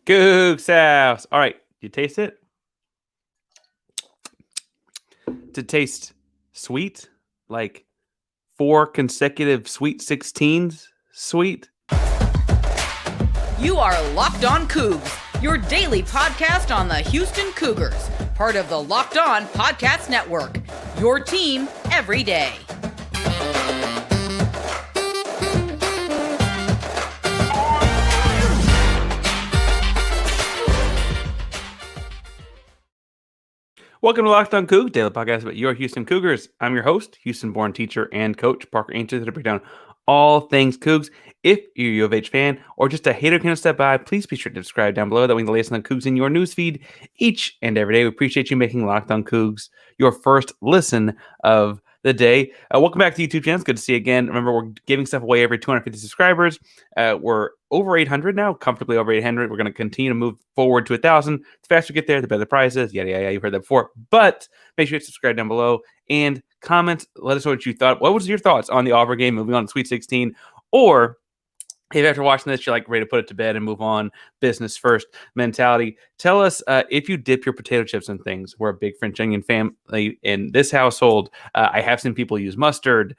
COOGS HOUSE. All right, you taste it? Does it taste sweet? Like 4 consecutive Sweet 16s sweet? You are Locked On Cougs, your daily podcast on the Houston Cougars, part of the Locked On Podcast Network, your team every day. Welcome to Locked On Cougs, daily podcast about your Houston Cougars. I'm your host, Houston-born teacher and coach Parker Ainsworth, to break down all things Cougs. If you're a U of H fan or just a hater can step by, please be sure to subscribe down below. That way you can listen on Cougs in your newsfeed each and every day. We appreciate you making Locked On Cougs your first listen of the day. Welcome back to the YouTube channel. It's good to see you again. Remember, we're giving stuff away every 250 subscribers. We're over 800 now, comfortably over 800. We're going to continue to move forward to 1,000. The faster we get there, the better the prizes. Yeah. You've heard that before. But make sure you subscribe down below and comment. Let us know what you thought. What was your thoughts on the Auburn game moving on to Sweet 16? Or if after watching this, you're like ready to put it to bed and move on, business first mentality, tell us if you dip your potato chips in things. We're a big French onion family in this household. I have seen people use mustard.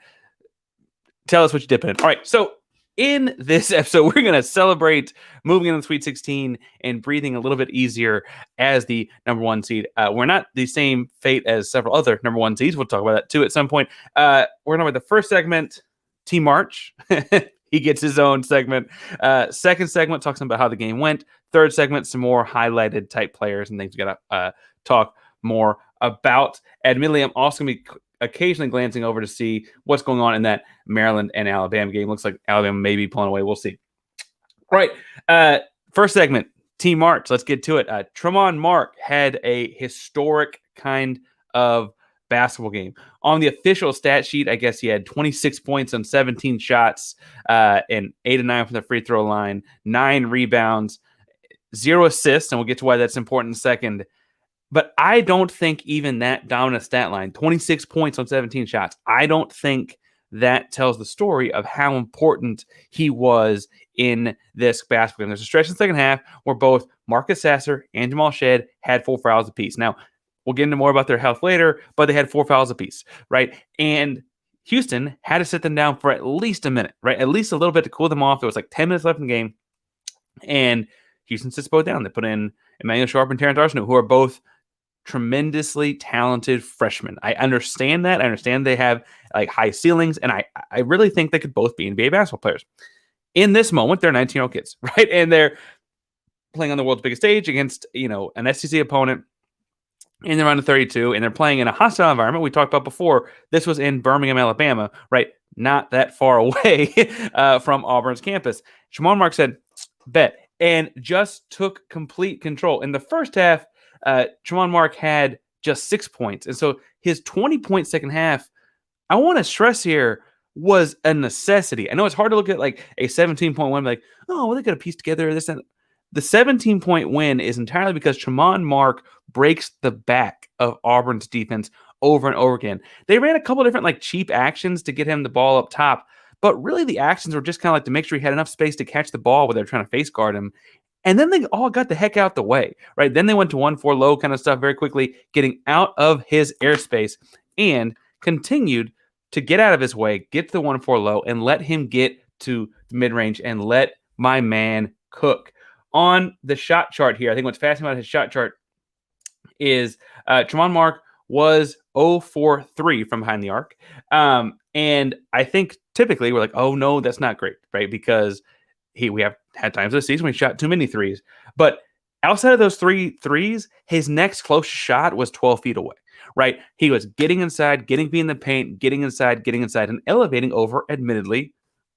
Tell us what you dip in. All right, so in this episode, we're going to celebrate moving into the Sweet 16 and breathing a little bit easier as the number one seed. We're not the same fate as several other number one seeds. We'll talk about that too at some point. We're going to have the first segment, Team March. He gets his own segment. Second segment talks about how the game went. Third segment, some more highlighted type players and things we got to talk more about. Admittedly, I'm also going to be occasionally glancing over to see what's going on in that Maryland and Alabama game. Looks like Alabama may be pulling away. We'll see. All right. First segment, Team March. Let's get to it. Tramon Mark had a historic kind of basketball game. On the official stat sheet, I guess he had 26 points on 17 shots and 8 of 9 from the free throw line, 9 rebounds, 0 assists, and we'll get to why that's important in a second. But I don't think even that dominant stat line, 26 points on 17 shots, I don't think that tells the story of how important he was in this basketball game. There's a stretch in the second half where both Marucs Sasser and Jamal Shead had 4 fouls apiece. Now, we'll get into more about their health later, but they had 4 fouls apiece, right? And Houston had to sit them down for at least a minute, right? At least a little bit to cool them off. It was like 10 minutes left in the game. And Houston sits both down. They put in Emmanuel Sharp and Terrence Arsenault, who are both tremendously talented freshmen. I understand that. I understand they have like high ceilings, and I really think they could both be NBA basketball players. In this moment, they're 19-year-old kids, right? And they're playing on the world's biggest stage against, an SEC opponent. And they're on 32, and they're playing in a hostile environment. We talked about before. This was in Birmingham, Alabama, right? Not that far away from Auburn's campus. Tramon Mark said, bet, and just took complete control. In the first half, Tramon Mark had just 6 points. And so his 20-point second half, I want to stress here, was a necessity. I know it's hard to look at like a 17-point win, like, oh, well, they got to piece together this and the 17-point win is entirely because Tramon Mark breaks the back of Auburn's defense over and over again. They ran a couple different like cheap actions to get him the ball up top, but really the actions were just kind of like to make sure he had enough space to catch the ball while they're trying to face guard him. And then they all got the heck out the way, right? Then they went to 1-4 low kind of stuff very quickly, getting out of his airspace and continued to get out of his way, get to the 1-4 low, and let him get to mid-range and let my man cook. On the shot chart here, I think what's fascinating about his shot chart is Tramon Mark was 0-for-3 from behind the arc. And I think typically we're like, oh, no, that's not great, right? Because we have had times this season we shot too many threes. But outside of those 3 threes, his next closest shot was 12 feet away, right? He was getting inside, getting in the paint, getting inside, and elevating over, admittedly,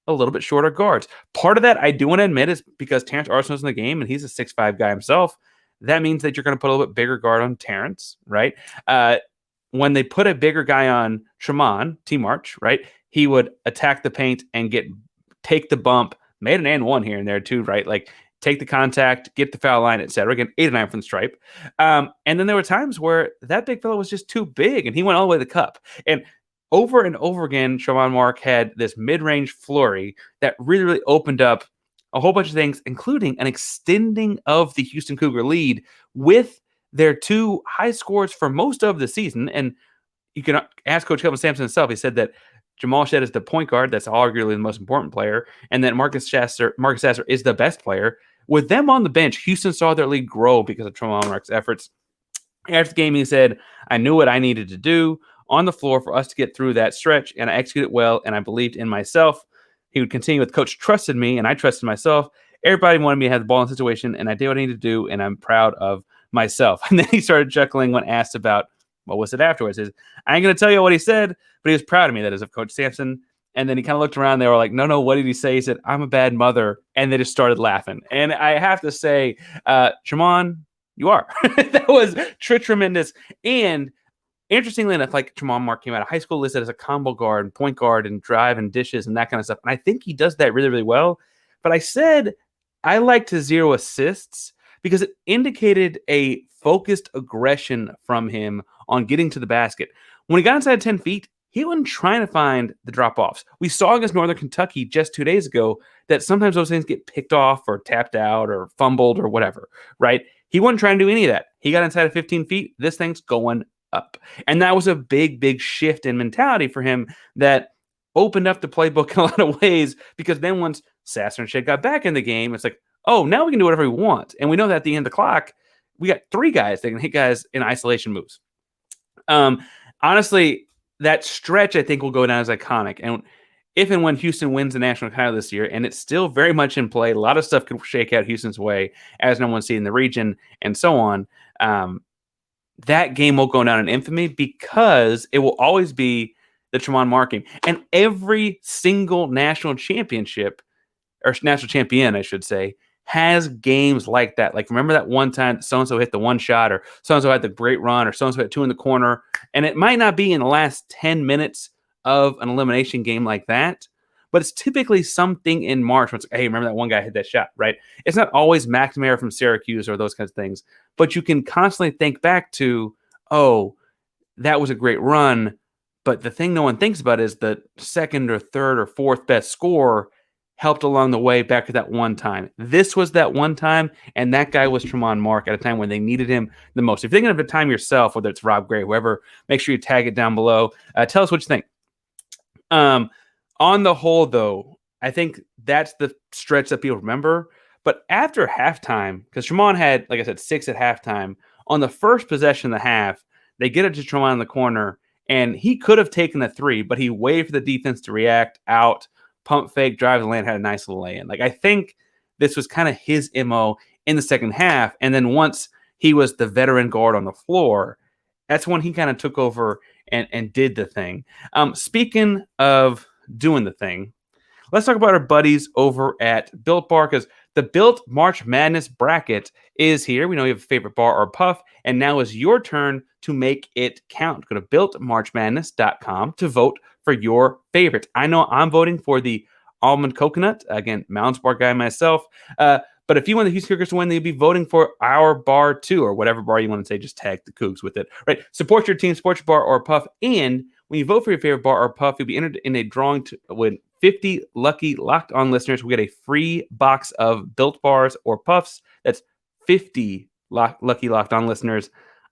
a little bit shorter guards. Part of that, I do want to admit, is because Terrence Arsenault's in the game, and he's a 6'5" guy himself. That means that you're going to put a little bit bigger guard on Terrence, right? When they put a bigger guy on Tramon, Team March, right, he would attack the paint and take the bump, made an and one here and there too, right? Like take the contact, get the foul line, etc. Again, 8 of 9 from the stripe. And then there were times where that big fellow was just too big, and he went all the way to the cup. And over and over again, Tramon Mark had this mid-range flurry that really, really opened up a whole bunch of things, including an extending of the Houston Cougar lead with their two high scores for most of the season. And you can ask Coach Kelvin Sampson himself. He said that Jamal Shead is the point guard. That's arguably the most important player. And that Marucs Sasser is the best player. With them on the bench, Houston saw their lead grow because of Tramon efforts. After the game, he said, I knew what I needed to do on the floor for us to get through that stretch, and I executed well, and I believed in myself. He would continue with, Coach trusted me, and I trusted myself. Everybody wanted me to have the ball in the situation, and I did what I needed to do, and I'm proud of myself. And then he started chuckling when asked about what was it afterwards. He says, I ain't going to tell you what he said, but he was proud of me, that is, of Coach Sampson. And then he kind of looked around. They were like, no, what did he say? He said, I'm a bad mother. And they just started laughing. And I have to say, Tramon, you are. That was tremendous. And interestingly enough, like Tramon Mark came out of high school listed as a combo guard and point guard and drive and dishes and that kind of stuff. And I think he does that really, really well. But I said I liked his 0 assists because it indicated a focused aggression from him on getting to the basket. When he got inside 10 feet, he wasn't trying to find the drop-offs. We saw against Northern Kentucky just 2 days ago that sometimes those things get picked off or tapped out or fumbled or whatever, right? He wasn't trying to do any of that. He got inside of 15 feet. This thing's going up. And that was a big, big shift in mentality for him that opened up the playbook in a lot of ways, because then once Sasser and Shead got back in the game, it's like, oh, now we can do whatever we want. And we know that at the end of the clock, we got 3 guys that can hit guys in isolation moves. Honestly, that stretch, I think, will go down as iconic. And if and when Houston wins the national title this year, and it's still very much in play, a lot of stuff could shake out Houston's way as no one seed in the region and so on. That game will go down in infamy because it will always be the Tramon marking. And every single national championship, or national champion, I should say, has games like that. Like, remember that one time so-and-so hit the one shot, or so-and-so had the great run, or so-and-so had 2 in the corner. And it might not be in the last 10 minutes of an elimination game like that, but it's typically something in March when it's like, hey, remember that one guy hit that shot, right? It's not always McNamara from Syracuse or those kinds of things, but you can constantly think back to, oh, that was a great run, but the thing no one thinks about is the second or third or fourth best score helped along the way back to that one time. This was that one time, and that guy was Tramon Mark at a time when they needed him the most. If you're thinking of a time yourself, whether it's Rob Gray, whoever, make sure you tag it down below. Tell us what you think. On the whole, though, I think that's the stretch that people remember. But after halftime, because Tramon had, like I said, 6 at halftime, on the first possession of the half, they get it to Tramon in the corner, and he could have taken the 3, but he waited for the defense to react out. Pump fake, drive the lane, had a nice little lay-in. Like, I think this was kind of his MO in the second half. And then once he was the veteran guard on the floor, that's when he kind of took over and did the thing. Speaking of doing the thing, let's talk about our buddies over at Built Bar, because the Built March Madness bracket is here. We know you have a favorite bar or puff, and now is your turn to make it count. Go to builtmarchmadness.com to vote for your favorite. I know I'm voting for the almond coconut. Again, Mounds Bar guy myself. But if you want the Houston Cougars to win, you'll be voting for our bar too, or whatever bar you want to say. Just tag the Cougs with it. Right? Support your team, support your bar or puff. And when you vote for your favorite bar or puff, you'll be entered in a drawing with 50 lucky Locked On listeners. We get a free box of Built Bars or Puffs. That's 50 lucky Locked On listeners.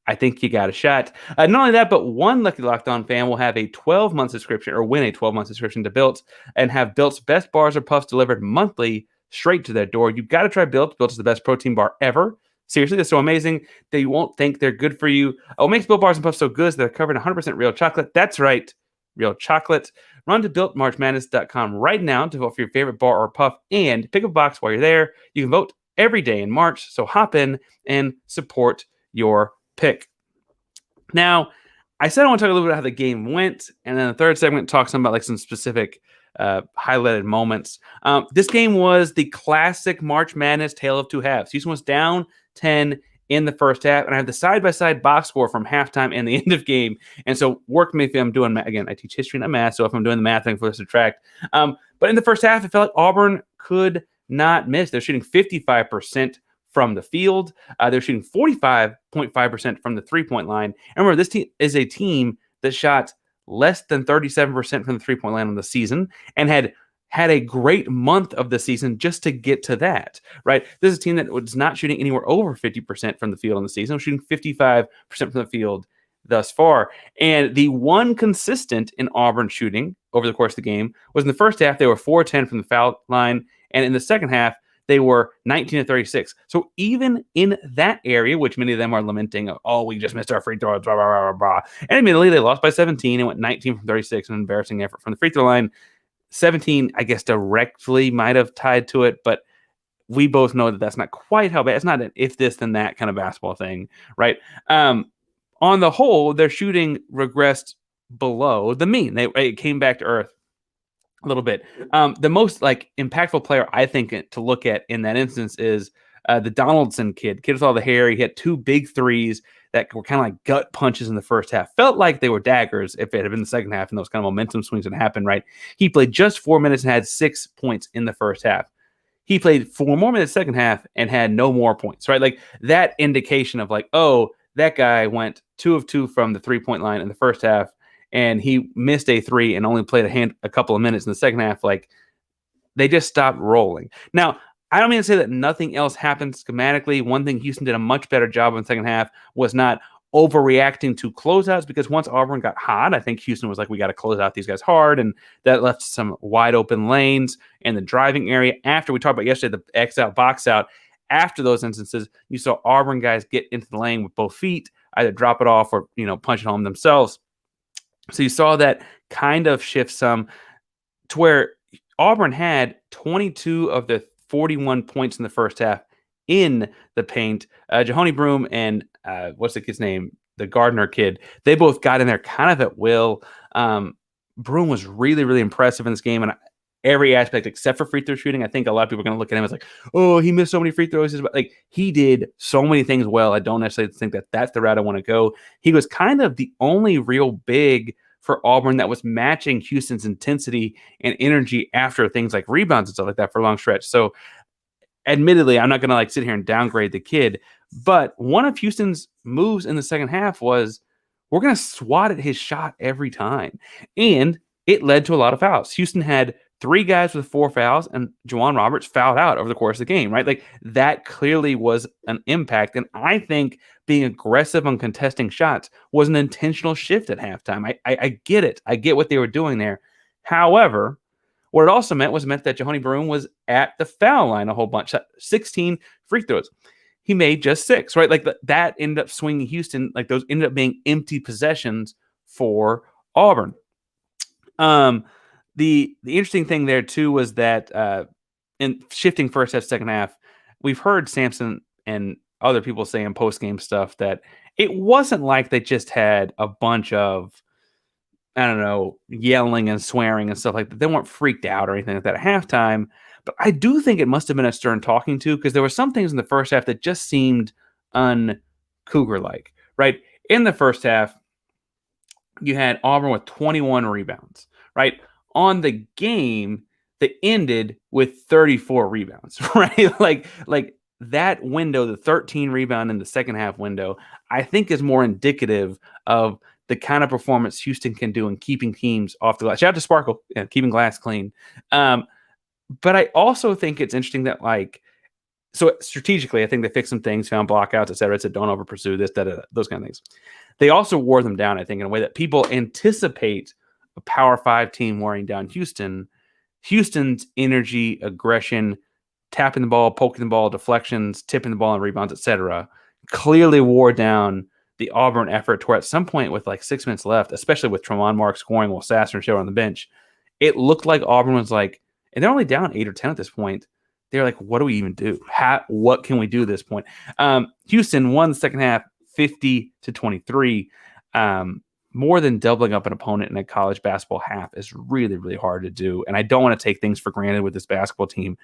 I think you got a shot. Not only that, but one lucky Locked On fan will have a 12-month subscription, or win a 12-month subscription to Built, and have Built's best bars or puffs delivered monthly straight to their door. You've got to try Built. Built is the best protein bar ever. Seriously, they're so amazing that you won't think they're good for you. What makes Built Bars and Puffs so good is they're covered in 100% real chocolate. That's right, real chocolate. Run to BuiltMarchMadness.com right now to vote for your favorite bar or puff, and pick a box while you're there. You can vote every day in March, so hop in and support your pick. Now, I said I want to talk a little bit about how the game went, and then the third segment talks about like some specific highlighted moments. This game was the classic March Madness tale of two halves. Houston was down 10 in the first half, and I have the side-by-side box score from halftime and the end of game. And so work me if I'm doing math. Again, I teach history, not math, so if I'm doing the math, I can flip subtract. But in the first half, it felt like Auburn could not miss. They're shooting 55% from the field. They're shooting 45.5% from the three-point line. And remember, this team is a team that shot less than 37% from the three-point line on the season and had had a great month of the season just to get to that, right? This is a team that was not shooting anywhere over 50% from the field in the season. Was shooting 55% from the field thus far. And the one consistent in Auburn shooting over the course of the game was in the first half, they were 4-10 from the foul line. And in the second half, they were 19-36. So even in that area, which many of them are lamenting, oh, we just missed our free throws, blah, blah, blah, blah. And admittedly, they lost by 17 and went 19 from 36, an embarrassing effort from the free throw line. 17, I guess, directly might have tied to it, but we both know that that's not quite how bad. It's not an if this, then that kind of basketball thing, right? On the whole, their shooting regressed below the mean. It came back to earth a little bit. The most impactful player I think to look at in that instance is the Donaldson kid with all the hair. He had 2 big threes that were kind of like gut punches in the first half. Felt like they were daggers if it had been the second half and those kind of momentum swings had happened, right? He played just 4 minutes and had 6 points in the first half. He played 4 more minutes second half and had no more points, right? Like that indication of oh, that guy went 2 of 2 from the 3-point line in the first half, and he missed a 3 and only played a couple of minutes in the second half. They just stopped rolling. Now, I don't mean to say that nothing else happened schematically. One thing Houston did a much better job in the second half was not overreacting to closeouts, because once Auburn got hot, I think Houston was like, we got to close out these guys hard, and that left some wide open lanes in the driving area. After we talked about yesterday, the X out, box out, after those instances, you saw Auburn guys get into the lane with both feet, either drop it off or punch it home themselves. So you saw that kind of shift some to where Auburn had 22 of the 41 points in the first half in the paint. Jahoni Broome and what's the kid's name? The Gardner kid. They both got in there kind of at will. Broome was really, really impressive in this game, and every aspect except for free throw shooting. I think a lot of people are going to look at him as oh, he missed so many free throws. But he did so many things well. I don't necessarily think that that's the route I want to go. He was kind of the only real big for Auburn that was matching Houston's intensity and energy after things like rebounds and stuff like that for a long stretch. So admittedly, I'm not going to sit here and downgrade the kid, but one of Houston's moves in the second half was we're going to swat at his shot every time. And it led to a lot of fouls. Houston had 3 guys with 4 fouls, and Juwan Roberts fouled out over the course of the game, right? That clearly was an impact. And I think being aggressive on contesting shots was an intentional shift at halftime. I get it. I get what they were doing there. However, what it also meant that Jahoni Broome was at the foul line a whole bunch, 16 free throws. He made just 6, right? That ended up swinging Houston. Those ended up being empty possessions for Auburn. The interesting thing there too was that in shifting first half, second half, we've heard Sampson and other people saying post-game stuff that it wasn't like they just had a bunch of, I don't know, yelling and swearing and stuff like that. They weren't freaked out or anything like that at halftime. But I do think it must have been a stern talking to, because there were some things in the first half that just seemed un-Cougar-like, right? In the first half, you had Auburn with 21 rebounds, right? On the game, they ended with 34 rebounds, right? Like that window, the 13 rebound in the second half window, I think is more indicative of the kind of performance Houston can do in keeping teams off the glass. Shout out to Sparkle, keeping glass clean. But I also think it's interesting that so strategically, I think they fixed some things, found blockouts, et cetera. Said don't over pursue this, those kind of things. They also wore them down, I think, in a way that people anticipate a Power 5 team wearing down Houston. Houston's energy, aggression, tapping the ball, poking the ball, deflections, tipping the ball and rebounds, etc., clearly wore down the Auburn effort, to where at some point with 6 minutes left, especially with Tramon Mark scoring while Sasser showed on the bench, it looked like Auburn was and they're only down 8 or 10 at this point. They're like, what do we even do? What can we do at this point? Houston won the second half 50-23. More than doubling up an opponent in a college basketball half is really, really hard to do. And I don't want to take things for granted with this basketball team.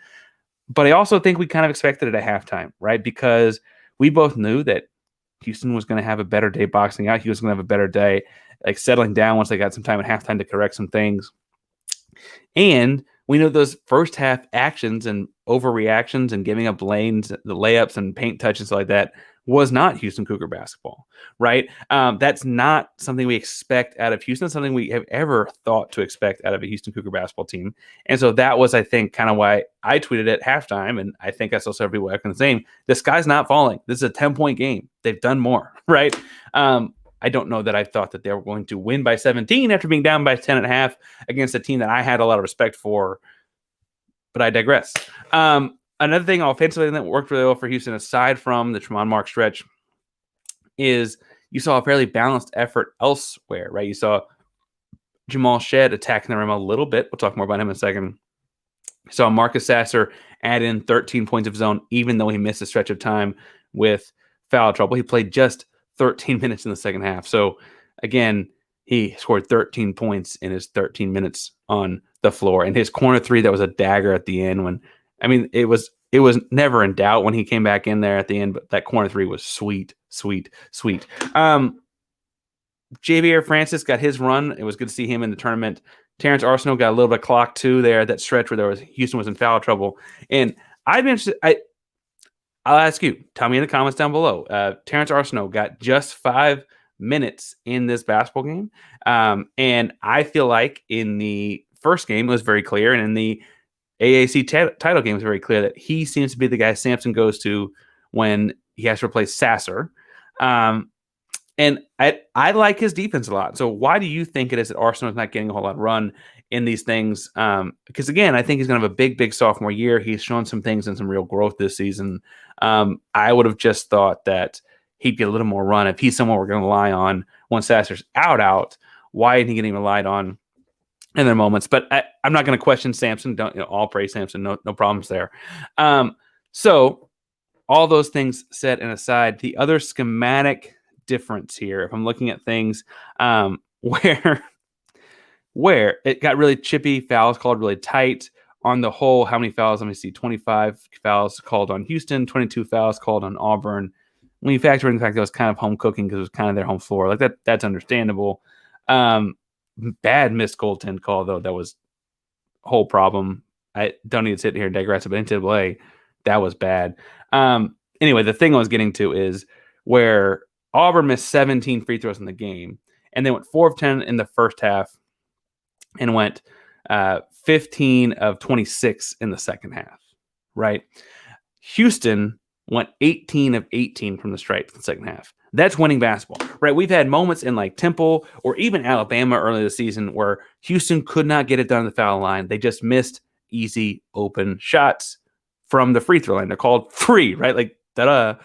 But I also think we kind of expected it at halftime, right? Because we both knew that Houston was going to have a better day boxing out. He was going to have a better day settling down once they got some time at halftime to correct some things. And we know those first half actions and overreactions and giving up lanes, the layups and paint touches like that was not Houston Cougar basketball, right? That's not something we expect out of Houston, something we have ever thought to expect out of a Houston Cougar basketball team. And so that was, I think, kind of why I tweeted at halftime, and I think I saw several people echoing the same. The sky's not falling. This is a 10-point game. They've done more, right? I don't know that I thought that they were going to win by 17 after being down by 10 and a half against a team that I had a lot of respect for, but I digress. Another thing offensively that worked really well for Houston, aside from the Tramon Mark stretch, is you saw a fairly balanced effort elsewhere, right? You saw Jamal Shed attacking the rim a little bit. We'll talk more about him in a second. You saw Marucs Sasser add in 13 points of zone, even though he missed a stretch of time with foul trouble. He played just 13 minutes in the second half. So, again, he scored 13 points in his 13 minutes on the floor. And his corner three, that was a dagger at the end when, I mean, it was never in doubt when he came back in there at the end, but that corner three was sweet, sweet, sweet. Javier Francis got his run. It was good to see him in the tournament. Terrence Arsenault got a little bit of clock too there, that stretch where Houston was in foul trouble. And I've been interested, I'll ask you, tell me in the comments down below. Terrence Arsenault got just 5 minutes in this basketball game. And I feel like in the first game, it was very clear. And in the AAC title game, it was very clear that he seems to be the guy Sampson goes to when he has to replace Sasser. And I like his defense a lot. So why do you think it is that Arsenault is not getting a whole lot of run in these things? Because, again, I think he's going to have a big, big sophomore year. He's shown some things and some real growth this season. I would have just thought that he'd get a little more run if he's someone we're going to rely on when Sasser's out. Why isn't he getting relied on in their moments? But I'm not going to question Sampson. All praise Sampson. No problems there. So all those things said and aside, the other schematic difference here, if I'm looking at things where it got really chippy, fouls called really tight. On the whole, how many fouls? Let me see. 25 fouls called on Houston, 22 fouls called on Auburn. When you factor in the fact that it was kind of home cooking because it was kind of their home floor, like that's understandable. Bad missed goaltend call, though. That was a whole problem. I don't need to sit here and digress about NCAA. That was bad. Anyway, the thing I was getting to is where Auburn missed 17 free throws in the game, and they went 4 of 10 in the first half and went 15 of 26 in the second half, right? Houston went 18 of 18 from the stripe in the second half. That's winning basketball, right? We've had moments in like Temple or even Alabama early this season where Houston could not get it done on the foul line. They just missed easy open shots from the free throw line. They're called free, right? Like, da-da.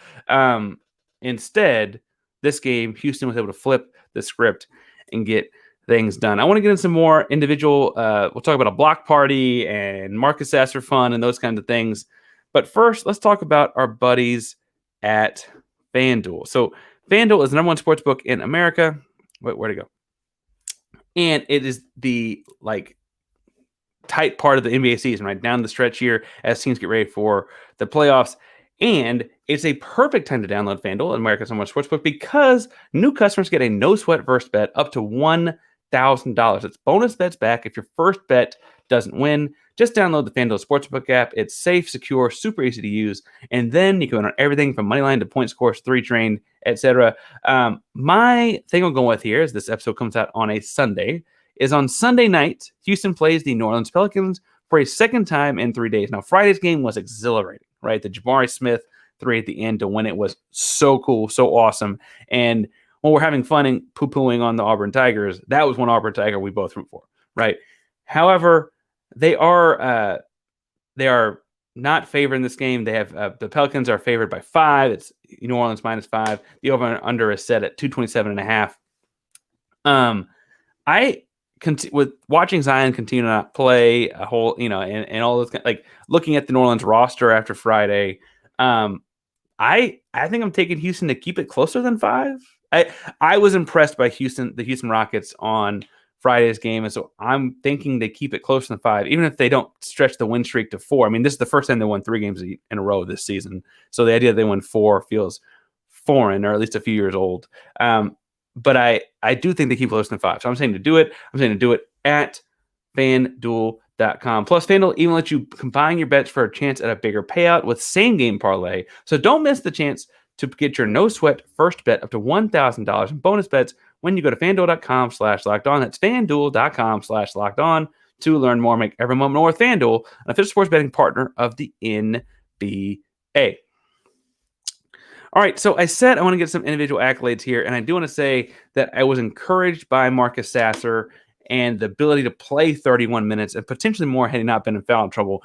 Instead, this game, Houston was able to flip the script and get things done. I want to get into some more individual, we'll talk about a block party and Marucs Sasser fun and those kinds of things. But first, let's talk about our buddies at FanDuel. So FanDuel is the number one sports book in America. Where'd it go? And it is the tight part of the NBA season, right down the stretch here as teams get ready for the playoffs. And it's a perfect time to download FanDuel, America's number one sportsbook, because new customers get a no-sweat first bet up to $1,000. It's bonus bets back if your first bet doesn't win. Just download the FanDuel Sportsbook app. It's safe, secure, super easy to use. And then you can win on everything from money line to point scores, three train, etc. My thing I'm going with here, as this episode comes out on a Sunday, is on Sunday night, Houston plays the New Orleans Pelicans for a second time in 3 days. Now, Friday's game was exhilarating, right? The Jabari Smith three at the end to win it was so cool, so awesome. And when we're having fun and poo-pooing on the Auburn Tigers, that was one Auburn Tiger we both root for, right? However, they are not favored in this game. They have the Pelicans are favored by 5. It's New Orleans -5. The over-under is set at 227.5. With watching Zion continue to not play a whole, and all those, like looking at the New Orleans roster after Friday, I think I'm taking Houston to keep it closer than 5. I was impressed by the Houston Rockets on Friday's game, and so I'm thinking they keep it closer than 5, even if they don't stretch the win streak to 4. I mean, this is the first time they won 3 games in a row this season, so the idea that they won 4 feels foreign, or at least a few years old. But I do think they keep closer than 5, so I'm saying to do it. I'm saying to do it at FanDuel.com. Plus, FanDuel even lets you combine your bets for a chance at a bigger payout with same-game parlay, so don't miss the chance to get your no-sweat first bet up to $1,000 in bonus bets when you go to FanDuel.com/lockedon. That's FanDuel.com/lockedon to learn more. Make every moment more with FanDuel, an official sports betting partner of the NBA. All right, so I said I want to get some individual accolades here, and I do want to say that I was encouraged by Marucs Sasser and the ability to play 31 minutes and potentially more had he not been in foul trouble.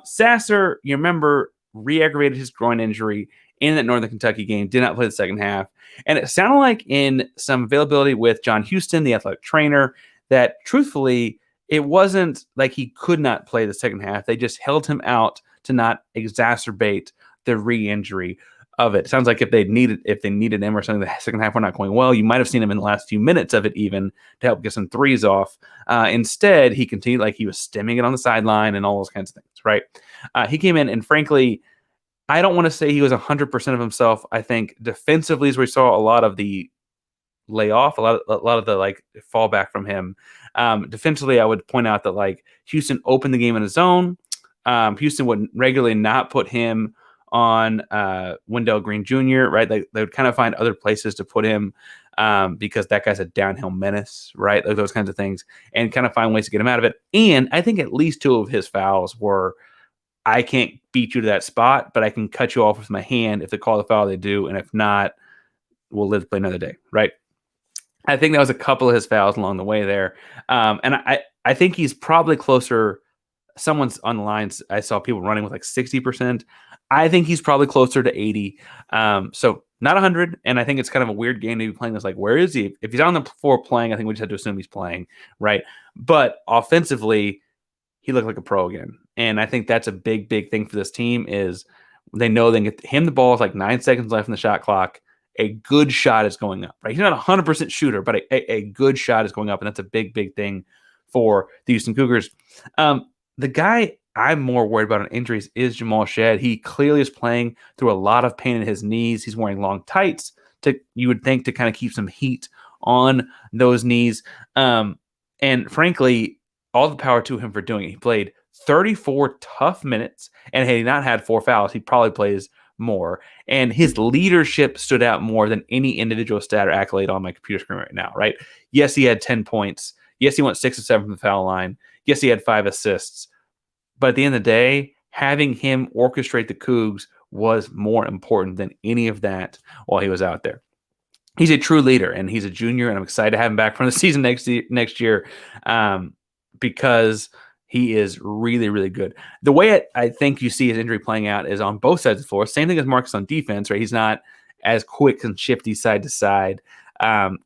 Sasser, you remember, re-aggravated his groin injury in that Northern Kentucky game, did not play the second half. And it sounded like in some availability with John Houston, the athletic trainer, that truthfully, it wasn't like he could not play the second half. They just held him out to not exacerbate the re-injury of it. Sounds like if they needed him or something, the second half were not going well, you might have seen him in the last few minutes of it even to help get some threes off. Instead, he continued like he was stemming it on the sideline and all those kinds of things, right? He came in and frankly, I don't want to say he was 100% of himself. I think defensively is where we saw a lot of the layoff, a lot of the like fallback from him. Defensively, I would point out that like Houston opened the game in his zone. Houston would regularly not put him on Wendell Green Jr., right? They would kind of find other places to put him because that guy's a downhill menace, right? Like those kinds of things, and kind of find ways to get him out of it. And I think at least two of his fouls were, I can't beat you to that spot, but I can cut you off with my hand if they call the foul they do, and if not, we'll live to play another day, right? I think that was a couple of his fouls along the way there. And I think he's probably closer. Someone's on the lines. I saw people running with like 60%. I think he's probably closer to 80. So not 100. And I think it's kind of a weird game to be playing this. Like, where is he? If he's on the floor playing, I think we just have to assume he's playing, right? But offensively, he looked like a pro again. And I think that's a big, big thing for this team is they know they can get him the ball with like 9 seconds left in the shot clock. A good shot is going up, right? He's not a 100% shooter, but a good shot is going up. And that's a big, big thing for the Houston Cougars. The guy I'm more worried about on injuries is Jamal Shead. He clearly is playing through a lot of pain in his knees. He's wearing long tights you would think to kind of keep some heat on those knees. And frankly, all the power to him for doing it. He played 34 tough minutes, and had he not had 4 fouls, he probably plays more. And his leadership stood out more than any individual stat or accolade on my computer screen right now, right? Yes, he had 10 points. Yes, he went 6 or 7 from the foul line. Yes, he had 5 assists. But at the end of the day, having him orchestrate the Cougs was more important than any of that while he was out there. He's a true leader, and he's a junior, and I'm excited to have him back for the season next year because he is really, really good. The way I think you see his injury playing out is on both sides of the floor. Same thing as Marcus on defense, right? He's not as quick and shifty side to side,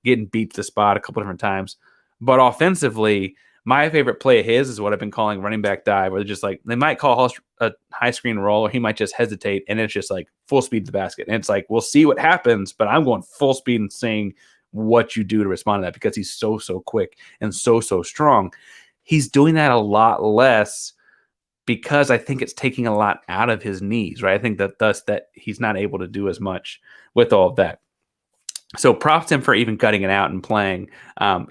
getting beat to the spot a couple different times. But offensively, my favorite play of his is what I've been calling running back dive, where they're just like, they might call a high screen roll, or he might just hesitate, and it's just like full speed to the basket. And it's like, we'll see what happens, but I'm going full speed and seeing what you do to respond to that because he's so quick and so strong. He's doing that a lot less because I think it's taking a lot out of his knees, right? I think that thus that he's not able to do as much with all of that. So props to him for even gutting it out and playing.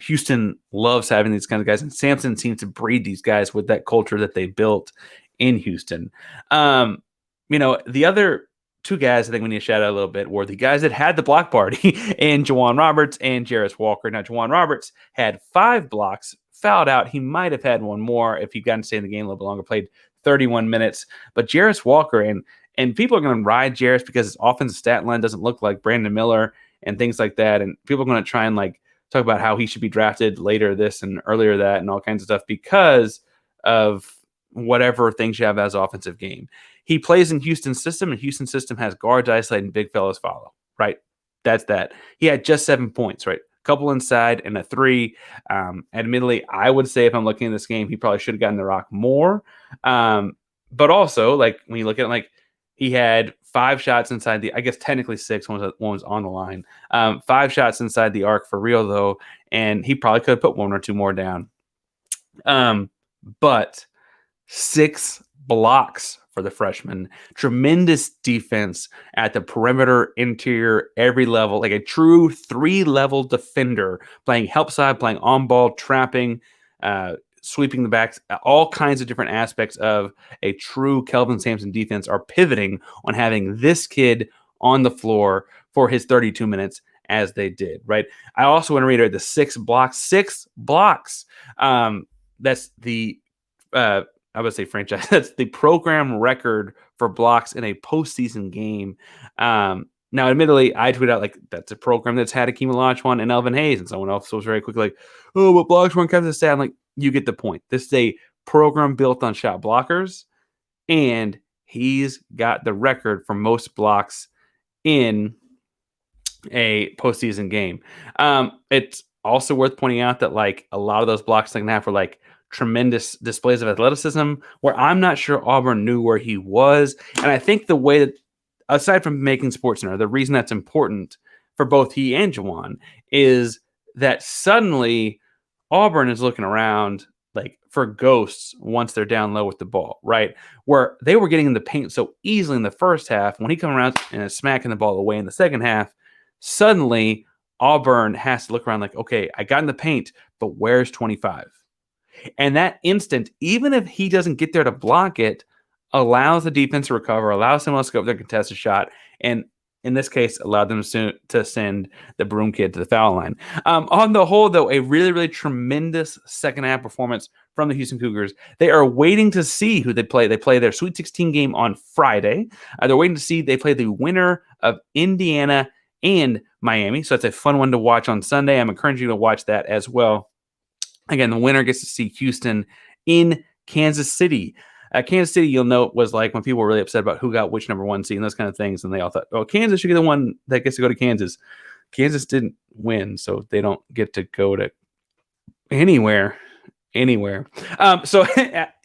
Houston loves having these kinds of guys, and Sampson seems to breed these guys with that culture that they built in Houston. The other two guys I think we need to shout out a little bit were the guys that had the block party in Juwan Roberts and Jarace Walker. Now, Juwan Roberts had 5 blocks, fouled out. He might have had one more if he'd gotten to stay in the game a little bit longer, played 31 minutes. But Jarace Walker, and people are going to ride Jarace because his offensive stat line doesn't look like Brandon Miller and things like that. And people are going to try and like talk about how he should be drafted later this and earlier that and all kinds of stuff because of whatever things you have as offensive game. He plays in Houston's system, and Houston's system has guards isolated and big fellas follow, right? That's that. He had just 7 points, right? A couple inside and a 3. Admittedly, I would say if I'm looking at this game, he probably should have gotten the rock more. But also, like when you look at it, like he had 5 shots inside the, I guess technically 6, one was on the line. 5 shots inside the arc for real though, and he probably could have put 1 or 2 more down. But 6 blocks for the freshman. Tremendous defense at the perimeter, interior, every level, like a true 3-level defender, playing help side, playing on ball, trapping, sweeping the backs. All kinds of different aspects of a true Kelvin Sampson defense are pivoting on having this kid on the floor for his 32 minutes as they did, right? I also want to reiterate the 6 blocks. That's the, I would say franchise, that's the program record for blocks in a postseason game. Now, admittedly, I tweeted out, like, that's a program that's had Akeem Olajuwon and Elvin Hayes, and someone else was very quick, like, oh, but blocks weren't kept to stat. I'm like, you get the point. This is a program built on shot blockers, and he's got the record for most blocks in a postseason game. It's also worth pointing out that, like, a lot of those blocks second half were like tremendous displays of athleticism, where I'm not sure Auburn knew where he was. And I think the way that, aside from making SportsCenter, the reason that's important for both he and Juwan is that suddenly Auburn is looking around like for ghosts once they're down low with the ball, right? Where they were getting in the paint so easily in the first half, when he come around and is smacking the ball away in the second half, suddenly Auburn has to look around like, okay, I got in the paint, but where's 25? And that instant, even if he doesn't get there to block it, allows the defense to recover, allows someone else to go up there and contest a shot, and in this case, allowed them to send the Broom Kid to the foul line. On the whole, though, a really, really tremendous second half performance from the Houston Cougars. They are waiting to see who they play. They play their Sweet 16 game on Friday. They're waiting to see they play the winner of Indiana and Miami. So it's a fun one to watch on Sunday. I'm encouraging you to watch that as well. Again, the winner gets to see Houston in Kansas City. Kansas City, you'll note, was like when people were really upset about who got which number 1 seed and those kind of things. And they all thought, oh, Kansas should be the one that gets to go to Kansas. Kansas didn't win, so they don't get to go to anywhere. So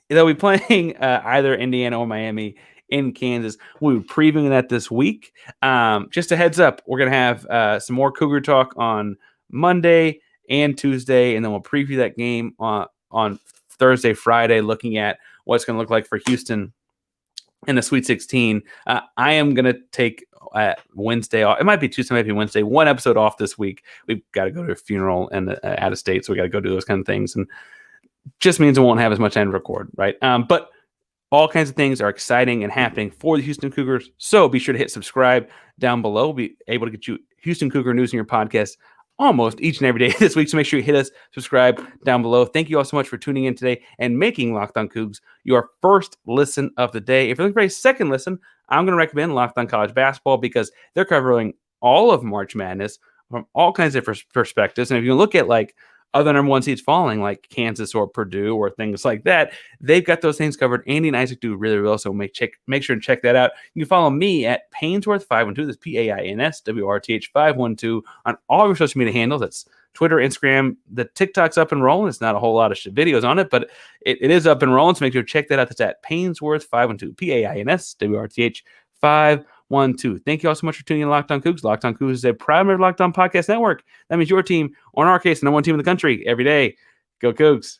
they'll be playing either Indiana or Miami in Kansas. We'll be previewing that this week. Just a heads up, we're going to have some more Cougar talk on Monday and Tuesday, and then we'll preview that game on Thursday, Friday, looking at what it's going to look like for Houston in the Sweet 16. I am going to take Wednesday off. It might be Tuesday, might be Wednesday. One episode off this week. We've got to go to a funeral and out of state, so we got to go do those kind of things. And just means we won't have as much time to record, right? But all kinds of things are exciting and happening for the Houston Cougars. So be sure to hit subscribe down below. We'll be able to get you Houston Cougar news in your podcast almost each and every day this week. So make sure you hit us, subscribe down below. Thank you all so much for tuning in today and making Locked On Cougs your first listen of the day. If you're looking for a second listen, I'm going to recommend Locked On College Basketball because they're covering all of March Madness from all kinds of different perspectives. And if you look at like other number 1 seeds falling, like Kansas or Purdue or things like that, they've got those things covered. Andy and Isaac do really well, so make sure to check that out. You can follow me at Painsworth512. That's PAINSWRTH 512 on all of your social media handles. That's Twitter, Instagram. The TikTok's up and rolling. It's not a whole lot of videos on it, but it is up and rolling, so make sure to check that out. That's at Painsworth512, PAINSWRTH 512. Thank you all so much for tuning in to Locked On Cougs. Locked On Cougs is a primary Locked On podcast network. That means your team, or in our case, the number 1 team in the country, every day. Go Cougs.